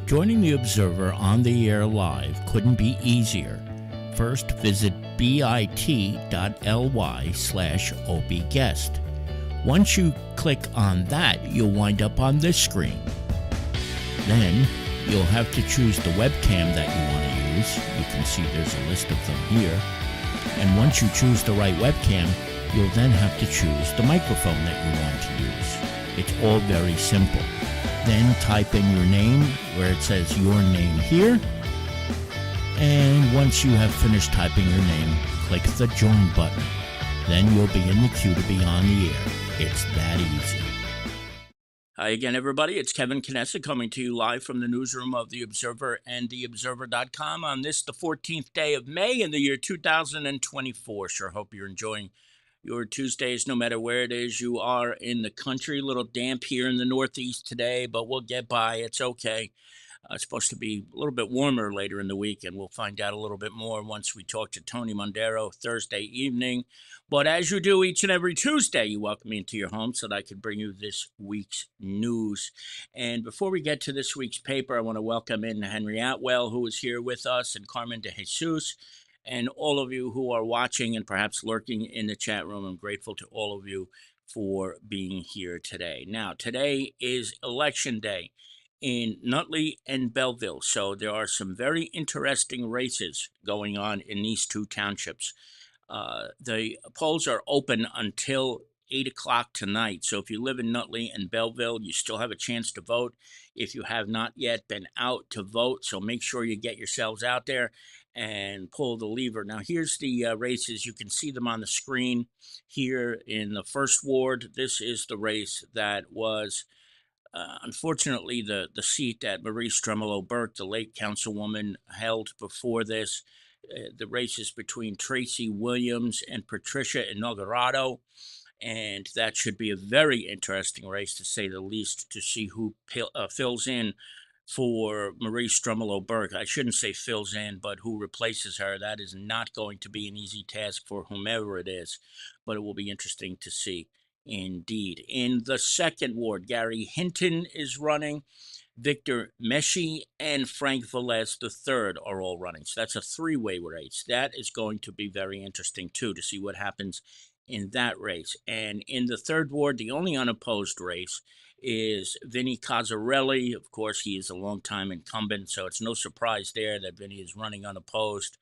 Joining the Observer on the air live couldn't be easier. First, visit bit.ly/obguest. Once you click on that, you'll wind up on this screen. Then, you'll have to choose the webcam that you want to use. You can see there's a list of them here. And once you choose the right webcam, you'll then have to choose the microphone that you want to use. It's all very simple. Then type in your name where it says your name here. And once you have finished typing your name, click the join button. Then you'll be in the queue to be on the air. It's that easy. Hi again, everybody. It's Kevin Knessa coming to you live from the newsroom of The Observer and TheObserver.com on this, the 14th day of May in the year 2024. Sure hope you're enjoying your Tuesdays, no matter where it is you are in the country. A little damp here in the Northeast today, but we'll get by. It's okay. It's supposed to be a little bit warmer later in the week, and we'll find out a little bit more once we talk to Tony Mondero Thursday evening. But as you do each and every Tuesday, you welcome me into your home so that I can bring you this week's news. And before we get to this week's paper, I want to welcome in Henry Atwell, who is here with us, and Carmen de Jesus, and all of you who are watching and perhaps lurking in the chat room. I'm grateful to all of you for being here today. Now, today is Election Day in Nutley and Belleville, so there are some very interesting races going on in these two townships. The polls are open until 8 o'clock tonight, so if you live in Nutley and Belleville, you still have a chance to vote if you have not yet been out to vote, so make sure you get yourselves out there and pull the lever. Now, here's the races. You can see them on the screen here in the first ward. This is the race that was unfortunately the seat that Marie Stremolo-Burke, the late councilwoman, held before this. The race is between Tracy Williams and Patricia Inaugurato, and that should be a very interesting race, to say the least, to see who fills in for Marie Stremolo-Burke. I shouldn't say fills in, but who replaces her. That is not going to be an easy task for whomever it is, but it will be interesting to see. Indeed. In the second ward, Gary Hinton is running. Victor Meshi and Frank Velez III are all running. So that's a three-way race. That is going to be very interesting, too, to see what happens in that race. And in the third ward, the only unopposed race is Vinnie Cazzarelli. Of course, he is a longtime incumbent, so it's no surprise there that Vinnie is running unopposed.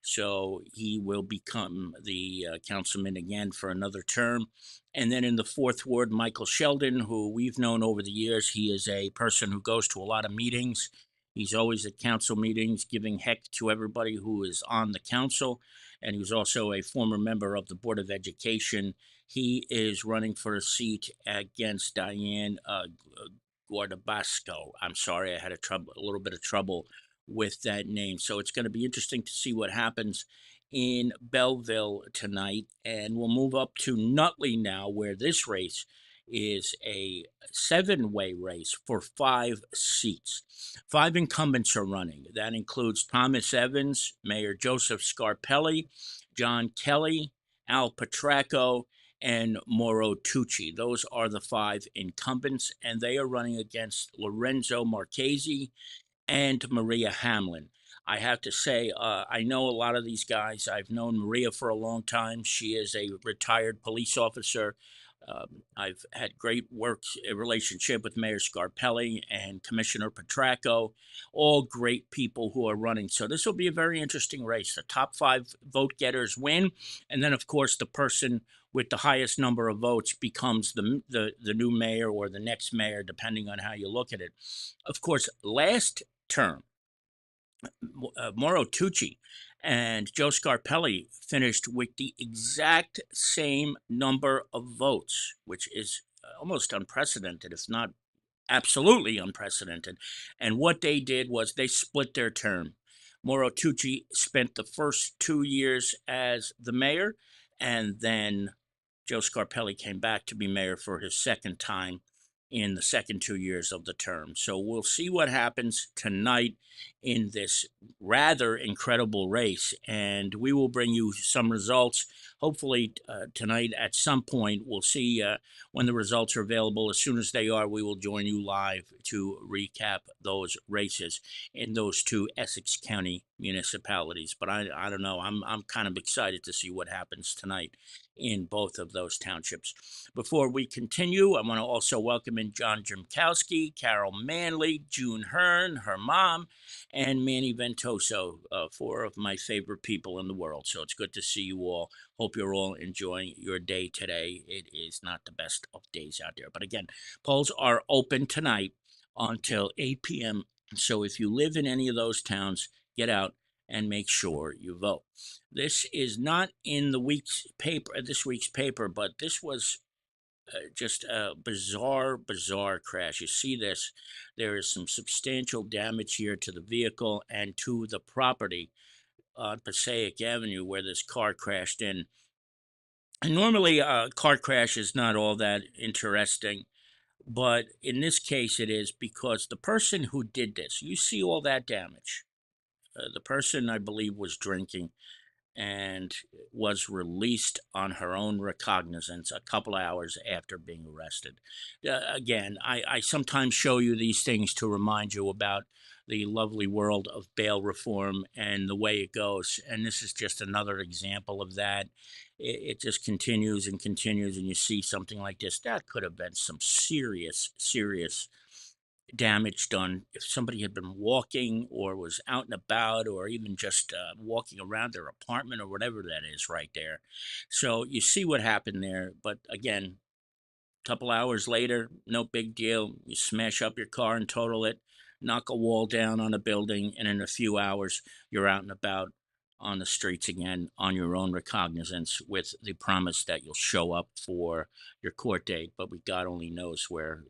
So he will become the councilman again for another term. And then in the fourth ward, Michael Sheldon, who we've known over the years, he is a person who goes to a lot of meetings. He's always at council meetings, giving heck to everybody who is on the council. And he was also a former member of the Board of Education. He is running for a seat against Diane Guardabasco. I'm sorry, I had a little bit of trouble with that name. So it's going to be interesting to see what happens in Belleville tonight. And we'll move up to Nutley now, where this race is a seven-way race for 5 seats. 5 incumbents are running. That includes Thomas Evans, Mayor Joseph Scarpelli, John Kelly, Al Petracco, and Mauro Tucci. Those are the 5 incumbents, and they are running against Lorenzo Marchese and Maria Hamlin. I have to say, I know a lot of these guys. I've known Maria for a long time. She is a retired police officer. I've had great relationship with Mayor Scarpelli and Commissioner Petracco, all great people who are running. So this will be a very interesting race. The top 5 vote getters win, and then, of course, the person with the highest number of votes becomes the new mayor or the next mayor, depending on how you look at it. Of course, last term, Mauro Tucci and Joe Scarpelli finished with the exact same number of votes, which is almost unprecedented, if not absolutely unprecedented. And what they did was they split their term. Mauro Tucci spent the first 2 years as the mayor, and then Joe Scarpelli came back to be mayor for his second time in the second 2 years of the term. So we'll see what happens tonight in this rather incredible race. And we will bring you some results. Hopefully, tonight at some point, we'll see when the results are available. As soon as they are, we will join you live to recap those races in those two Essex County municipalities. But I don't know. I'm kind of excited to see what happens tonight in both of those townships. Before we continue, I want to also welcome in John Jimkowski, Carol Manley, June Hearn, her mom, and Manny Ventoso, four of my favorite people in the world. So it's good to see you all. Hope you're all enjoying your day today. It is not the best of days out there. But again, polls are open tonight until 8 p.m. So if you live in any of those towns, get out and make sure you vote. This is not in the week's paper, this week's paper, but this was just a bizarre crash. You see this, there is some substantial damage here to the vehicle and to the property on Passaic Avenue where this car crashed in. And normally a car crash is not all that interesting, but in this case it is because the person who did this, you see all that damage. The person, I believe, was drinking and was released on her own recognizance a couple hours after being arrested. Again, I sometimes show you these things to remind you about the lovely world of bail reform and the way it goes. And this is just another example of that. It just continues and continues, and you see something like this. That could have been some serious damage done if somebody had been walking or was out and about or even just walking around their apartment or whatever that is right there. So you see what happened there. But again, a couple hours later, no big deal. You smash up your car and total it, knock a wall down on a building, and in a few hours, you're out and about on the streets again on your own recognizance with the promise that you'll show up for your court date. But God only knows where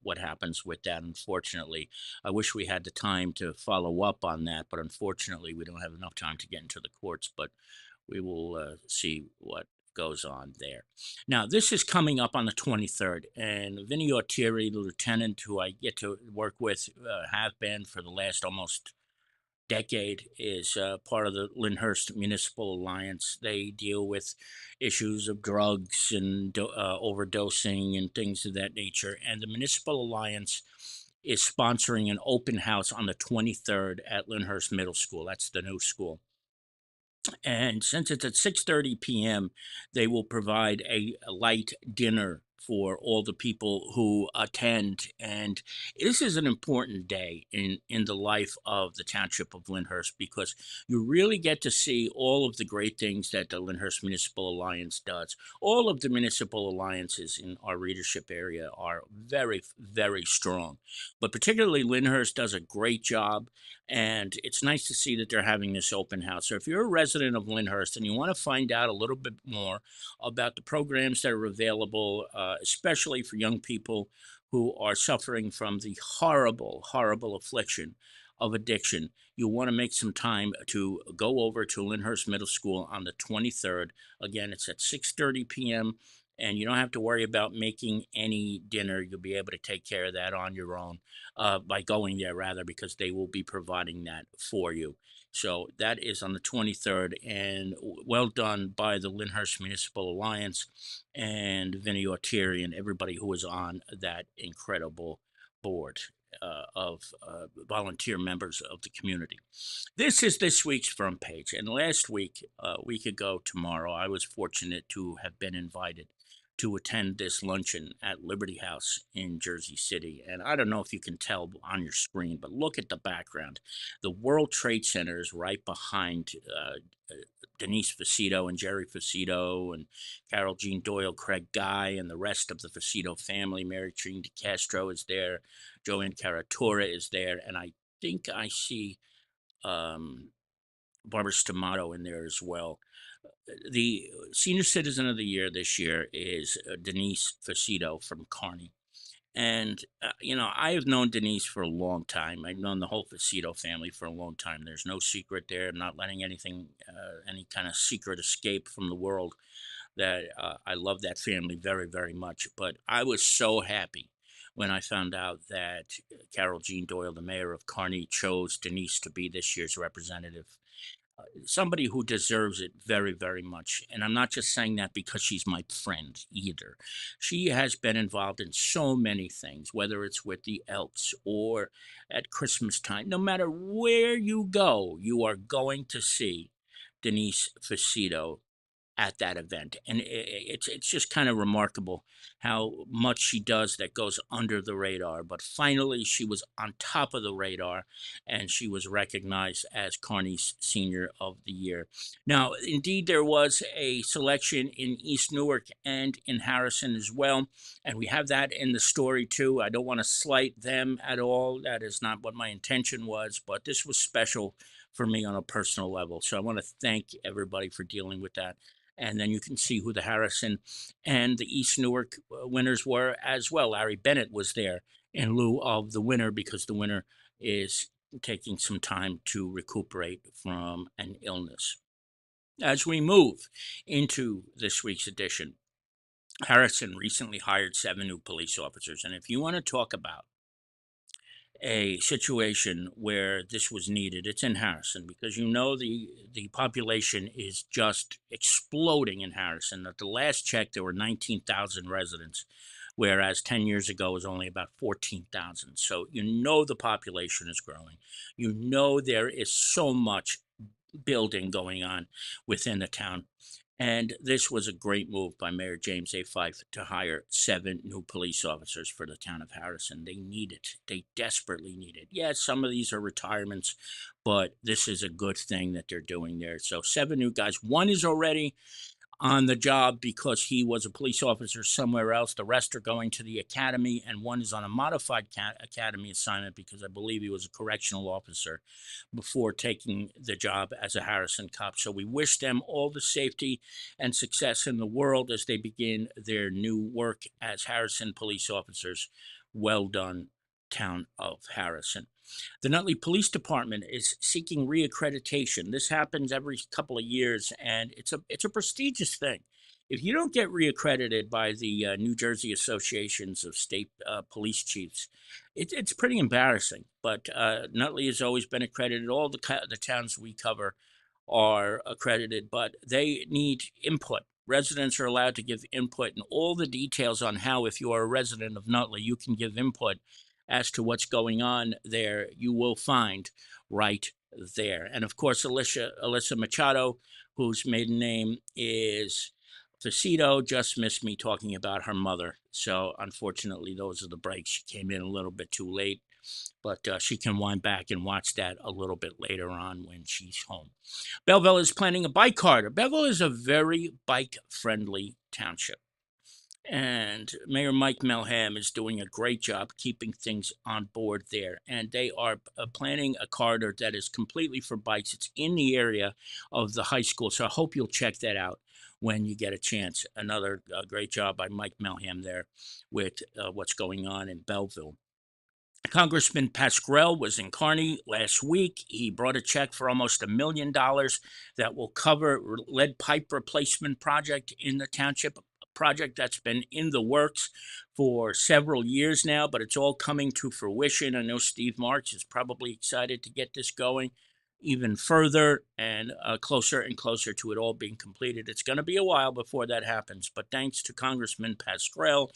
what happens with that, unfortunately. I wish we had the time to follow up on that, but unfortunately, we don't have enough time to get into the courts. But we will see what goes on there. Now, this is coming up on the 23rd, and Vinny Ortieri, the lieutenant who I get to work with, have been for the last almost decade, is part of the Lyndhurst Municipal Alliance. They deal with issues of drugs and overdosing and things of that nature. And the Municipal Alliance is sponsoring an open house on the 23rd at Lyndhurst Middle School. That's the new school. And since it's at 6:30 p.m., they will provide a light dinner for all the people who attend. And this is an important day in the life of the township of Lyndhurst because you really get to see all of the great things that the Lyndhurst Municipal Alliance does. All of the municipal alliances in our readership area are very strong, but particularly Lyndhurst does a great job. And it's nice to see that they're having this open house. So if you're a resident of Lyndhurst and you want to find out a little bit more about the programs that are available, especially for young people who are suffering from the horrible affliction of addiction, you want to make some time to go over to Lyndhurst Middle School on the 23rd. Again, it's at 6:30 p.m. And you don't have to worry about making any dinner. You'll be able to take care of that on your own by going there, rather, because they will be providing that for you. So that is on the 23rd, and well done by the Lyndhurst Municipal Alliance and Vinny Ortieri and everybody who is on that incredible board of volunteer members of the community. This is this week's front page, and last week, a week ago tomorrow, I was fortunate to have been invited to attend this luncheon at Liberty House in Jersey City. And I don't know if you can tell on your screen, but look at the background. The World Trade Center is right behind Denise Facito and Jerry Facito and Carol Jean Doyle, Craig Guy, and the rest of the Facito family. Mary Trine DeCastro is there. Joanne Caratura is there. And I think I see Barbara Stamato in there as well. The Senior Citizen of the Year this year is Denise Facito from Kearny. And, I have known Denise for a long time. I've known the whole Facito family for a long time. There's no secret there. I'm not letting anything, any kind of secret escape from the world. That I love that family very much. But I was so happy when I found out that Carol Jean Doyle, the mayor of Kearny, chose Denise to be this year's representative. Somebody who deserves it very, very much. And I'm not just saying that because she's my friend either. She has been involved in so many things, whether it's with the Elks or at Christmas time. No matter where you go, you are going to see Denise Facito at that event. And it's just kind of remarkable how much she does that goes under the radar. But finally, she was on top of the radar, and she was recognized as Kearny's Senior of the Year. Now, indeed, there was a selection in East Newark and in Harrison as well, and we have that in the story too. I don't want to slight them at all. That is not what my intention was, but this was special for me on a personal level. So I want to thank everybody for dealing with that. And then you can see who the Harrison and the East Newark winners were as well. Larry Bennett was there in lieu of the winner because the winner is taking some time to recuperate from an illness. As we move into this week's edition, Harrison recently hired 7 new police officers. And if you want to talk about a situation where this was needed, it's in Harrison, because the population is just exploding in Harrison. At the last check, there were 19,000 residents, whereas 10 years ago it was only about 14,000. So the population is growing. There is so much building going on within the town. And this was a great move by Mayor James A. Fife to hire 7 new police officers for the town of Harrison. They need it. They desperately need it. Yes, some of these are retirements, but this is a good thing that they're doing there. So 7 new guys. One is already on the job because he was a police officer somewhere else. The rest are going to the academy, and one is on a modified academy assignment because I believe he was a correctional officer before taking the job as a Harrison cop. So we wish them all the safety and success in the world as they begin their new work as Harrison police officers. Well done, town of Harrison. The Nutley Police Department is seeking reaccreditation. This happens every couple of years, and it's a prestigious thing. If you don't get reaccredited by the New Jersey Associations of State Police Chiefs, it's pretty embarrassing. But Nutley has always been accredited. All the towns we cover are accredited, but they need input. Residents are allowed to give input, and all the details on how, if you are a resident of Nutley, you can give input as to what's going on there, you will find right there. And of course, Alyssa Machado, whose maiden name is Facito, just missed me talking about her mother. So unfortunately, those are the breaks. She came in a little bit too late, but she can wind back and watch that a little bit later on when she's home. Belleville is planning a bike corridor. Belleville is a very bike-friendly township. And Mayor Mike Melham is doing a great job keeping things on board there. And they are planning a corridor that is completely for bikes. It's in the area of the high school. So I hope you'll check that out when you get a chance. Another great job by Mike Melham there with what's going on in Belleville. Congressman Pascrell was in Kearny last week. He brought a check for almost $1 million that will cover lead pipe replacement project in the township, a project that's been in the works for several years now, but it's all coming to fruition. I know Steve Marks is probably excited to get this going even further and closer and closer to it all being completed. It's going to be a while before that happens, but thanks to Congressman Pascrell,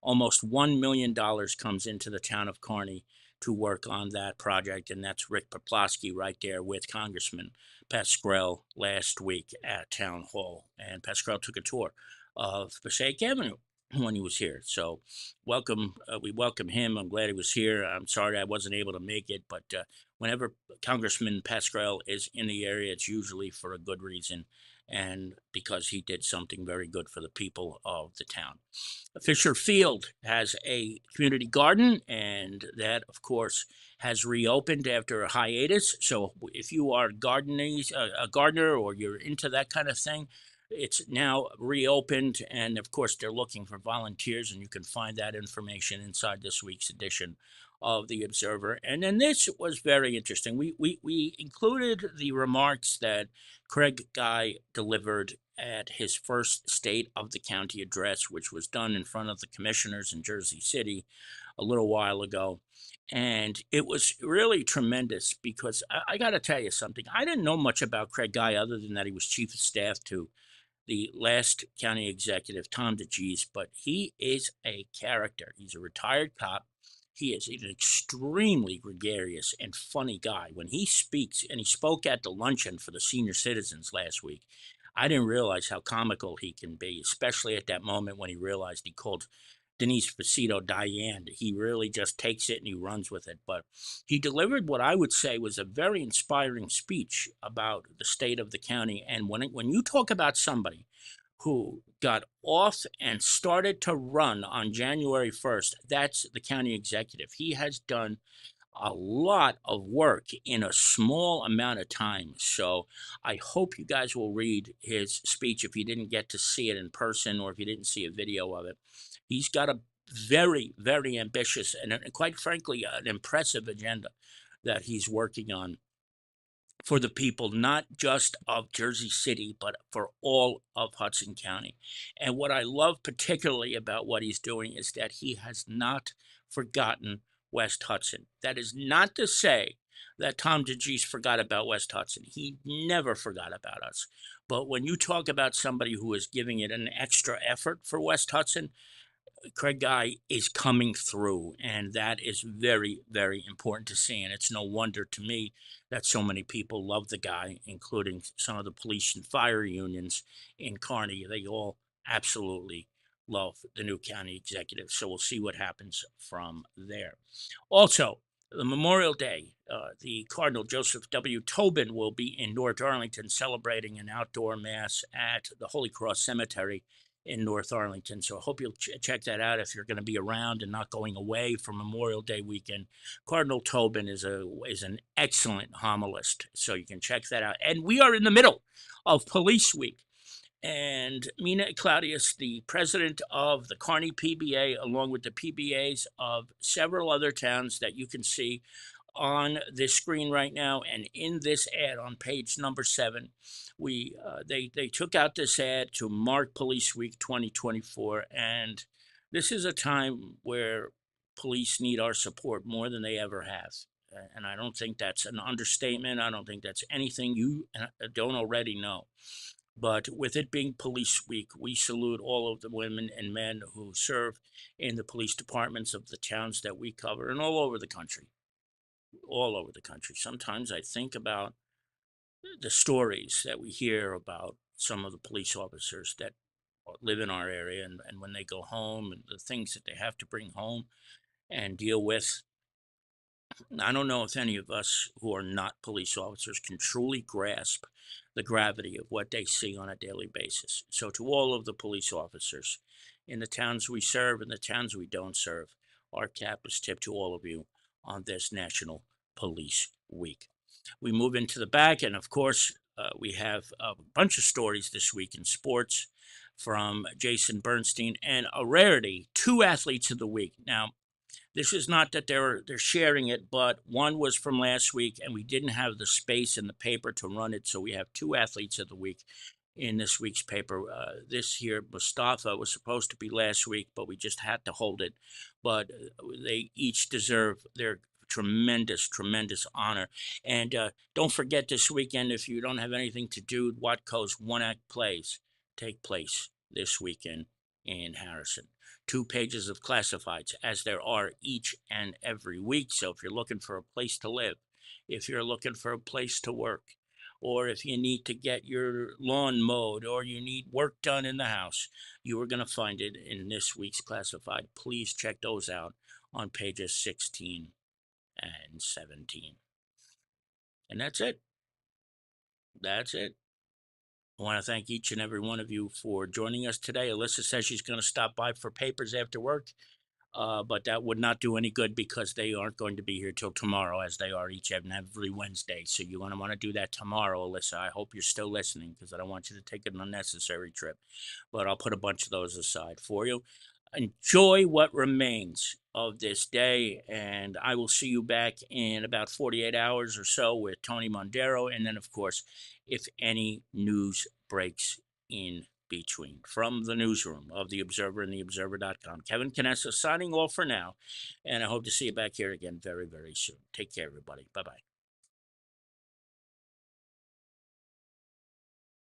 almost $1 million comes into the town of Kearny to work on that project, and that's Rick Poplawski right there with Congressman Pascrell last week at Town Hall. And Pascrell took a tour of Passaic Avenue when he was here. So we welcome him. I'm glad he was here. I'm sorry I wasn't able to make it, but whenever Congressman Pascrell is in the area, it's usually for a good reason and because he did something very good for the people of the town. Fisher Field has a community garden, and that, of course, has reopened after a hiatus. So if you are a gardener or you're into that kind of thing, it's now reopened, and of course, they're looking for volunteers, and you can find that information inside this week's edition of the Observer. And then this was very interesting. We included the remarks that Craig Guy delivered at his first State of the County address, which was done in front of the commissioners in Jersey City a little while ago. And it was really tremendous because I got to tell you something. I didn't know much about Craig Guy other than that he was chief of staff to the last county executive, Tom DeGeese, but he is a character. He's a retired cop. He is an extremely gregarious and funny guy. When he speaks, and he spoke at the luncheon for the senior citizens last week, I didn't realize how comical he can be, especially at that moment when he realized he called Denise Facito Diane. He really just takes it and he runs with it. But he delivered what I would say was a very inspiring speech about the state of the county. And when you talk about somebody who got off and started to run on January 1st, that's the county executive. He has done a lot of work in a small amount of time. So I hope you guys will read his speech if you didn't get to see it in person or if you didn't see a video of it. He's got a very, very ambitious and quite frankly, an impressive agenda that he's working on for the people, not just of Jersey City, but for all of Hudson County. And what I love particularly about what he's doing is that he has not forgotten West Hudson. That is not to say that Tom DeGeese forgot about West Hudson. He never forgot about us. But when you talk about somebody who is giving it an extra effort for West Hudson, Craig Guy is coming through, and that is very, very important to see. And it's no wonder to me that so many people love the guy, including some of the police and fire unions in Kearny. They all absolutely love the new county executive. So we'll see what happens from there. Also, the Memorial Day, the Cardinal Joseph W. Tobin will be in North Arlington celebrating an outdoor mass at the Holy Cross Cemetery in North Arlington. So I hope you'll check that out if you're going to be around and not going away for Memorial Day weekend. Cardinal Tobin is an excellent homilist, so you can check that out. And we are in the middle of Police Week. And Mina Claudius, the president of the Kearny PBA, along with the PBAs of several other towns that you can see on this screen right now and in this ad on page number 7, they took out this ad to mark Police Week 2024, and this is a time where police need our support more than they ever have. And I don't think that's an understatement. I don't think that's anything you don't already know. But with it being Police Week, we salute all of the women and men who serve in the police departments of the towns that we cover and all over the country. All over the country. Sometimes I think about the stories that we hear about some of the police officers that live in our area and when they go home and the things that they have to bring home and deal with. I don't know if any of us who are not police officers can truly grasp the gravity of what they see on a daily basis. So to all of the police officers in the towns we serve and the towns we don't serve, our cap is tipped to all of you on this National Police Week. We move into the back, and of course, we have a bunch of stories this week in sports from Jason Bernstein, and a rarity, 2 athletes of the week. Now, this is not that they're sharing it, but one was from last week, and we didn't have the space in the paper to run it, so we have 2 athletes of the week in this week's paper. This here, Mustafa, was supposed to be last week, but we just had to hold it. But they each deserve their tremendous, tremendous honor. And don't forget this weekend, if you don't have anything to do, Watco's one-act plays take place this weekend in Harrison. 2 pages of classifieds, as there are each and every week. So if you're looking for a place to live, if you're looking for a place to work, or if you need to get your lawn mowed, or you need work done in the house, you are going to find it in this week's classified. Please check those out on pages 16 and 17. And that's it. That's it. I want to thank each and every one of you for joining us today. Alyssa says she's going to stop by for papers after work, but that would not do any good because they aren't going to be here till tomorrow, as they are each and every Wednesday. So you're going to want to do that tomorrow, Alyssa. I hope you're still listening because I don't want you to take an unnecessary trip. But I'll put a bunch of those aside for you. Enjoy what remains of this day, and I will see you back in about 48 hours or so with Tony Mondero. And then, of course, if any news breaks in between. From the newsroom of The Observer and TheObserver.com, Kevin Canessa signing off for now, and I hope to see you back here again very, very soon. Take care, everybody. Bye-bye.